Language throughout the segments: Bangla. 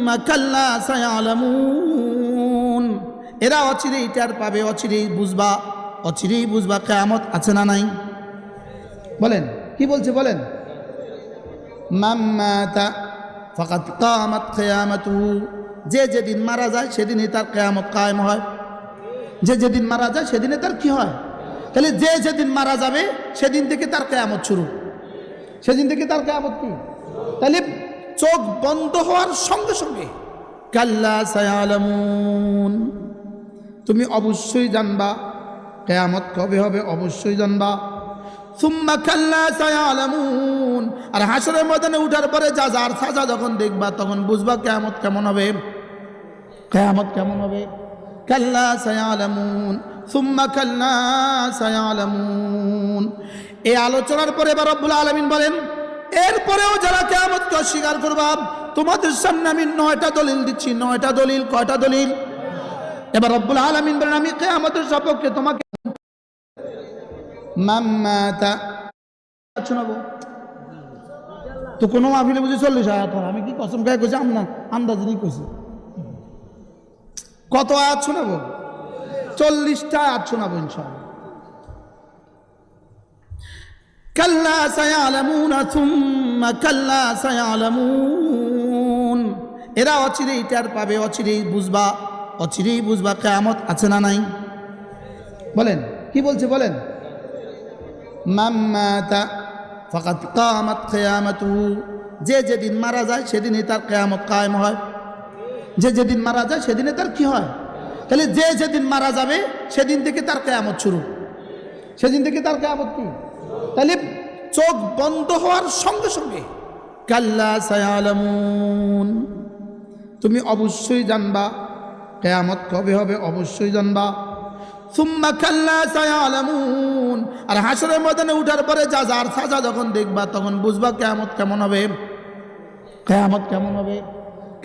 সুম্মা কাল্লা সায়ালামুন, এরা অচিরেই টের পাবে, অচিরেই বুঝবা কিয়ামত আছে না নাই। বলেন কি বলছে বলেন। মান মাতা ফাকাদ কামাত কিয়ামাতুহু, যে যেদিন মারা যায় সেদিনই তার কিয়ামত কায়েম হয়। যে যেদিন মারা যায় সেদিনে তার কি হয়? তাহলে যে যেদিন মারা যাবে সেদিন থেকে তার কিয়ামত শুরু, সেদিন থেকে তার কিয়ামত কি? তাহলে চোখ বন্ধ হওয়ার সঙ্গে সঙ্গে কাল্লা সায়ালামুন, তুমি অবশ্যই জানবা কিয়ামত কবে হবে, অবশ্যই জানবা। সুম্মা কাল্লা সায়ালামুন, আর হাসরের ময়দানে উঠার পরে যার সাজা যখন দেখবা তখন বুঝবা কিয়ামত কেমন হবে, কিয়ামত কেমন হবে। কাল্লা সায়ালামুন সুম্মা কাল্লা সায়ালামুন। এই আলোচনার পরে এবার রব্বুল আলামিন বলেন, এরপরেও যারা কিয়ামতকে অস্বীকার করবা তোমাদের সামনে আমি 9টা দলিল দিচ্ছি। 9টা দলিল। কয়টা দলিল? এবার রব্বুল আলামিন বলেন, আমি কিয়ামতের সপক্ষে তোমাকে মাম্মাতা শোনাবো। তো কোনো মাহফিলে বুঝি 40 আয়াত হয়, আমি কি কসম খাই কইছি? আন্দাজ নিয়ে কইছি। কত আয়াত শোনাবো? 40টা আয়াত শোনাবো ইনশাআল্লাহ। কাল্লা সায়ালামুন সুম্মা কাল্লা সায়ালামুন, এরা অচিরেই টের পাবে, অচিরেই বুঝবা কিয়ামত আছে না নাই। বলেন কি বলছে বলেন। মান মাতা ফাকাদ কামাত কিয়ামাতুহু, যে যেদিন মারা যায় সেদিনই তার কিয়ামত কায়েম হয়। যে যেদিন মারা যায় সেদিনে তার কি হয়? তাহলে যে যেদিন মারা যাবে সেদিন থেকে তার কিয়ামত শুরু, সেদিন থেকে তার কিয়ামত কি? তাহলে চোখ বন্ধ হওয়ার সঙ্গে সঙ্গে কাল্লা সায়ালামুন, তুমি অবশ্যই জানবা কিয়ামত কবে হবে, অবশ্যই জানবা। সুম্মা কাল্লা সায়ালামুন, আর হাসরের ময়দানে উঠার পরে যার সাজা যখন দেখবা তখন বুঝবা কিয়ামত কেমন হবে, কিয়ামত কেমন হবে।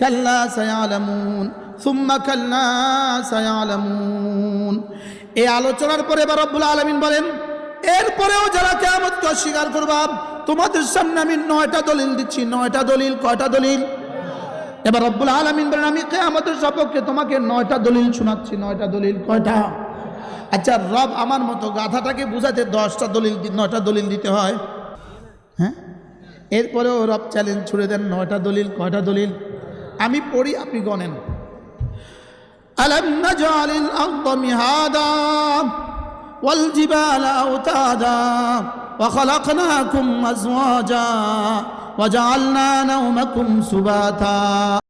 কাল্লা সায়ালামুন সুম্মা কাল্লা সায়ালামুন। এই আলোচনার পরে এবার রব্বুল আলামিন বলেন, এরপরেও যারা কিয়ামতকে অস্বীকার করবা তোমাদের সামনে আমি 9টা দলিল দিচ্ছি। 9টা দলিল। কয়টা দলিল? এবার রব্বুল আলামিন বলেন, আমি কিয়ামতের সপক্ষে তোমাকে 9টা দলিল শোনাচ্ছি। 9টা দলিল। কয়টা? আচ্ছা, রব আমার মতো গাধাটাকে বুঝাতে 10টা দলিল 9টা দলিল দিতে হয়? হ্যাঁ, এরপরেও রব চ্যালেঞ্জ ছুড়ে দেন 9টা দলিল। কয়টা দলিল? আমি পড়ি, আপনি গণেন। আলাম নাজআলিল আরদা মিহাদা ওয়াল জিবালা আওতাদা ওয়া খালাকনাকুম আজওয়াজা ওয়া জাআলনা নাওমাকুম সুবাতা।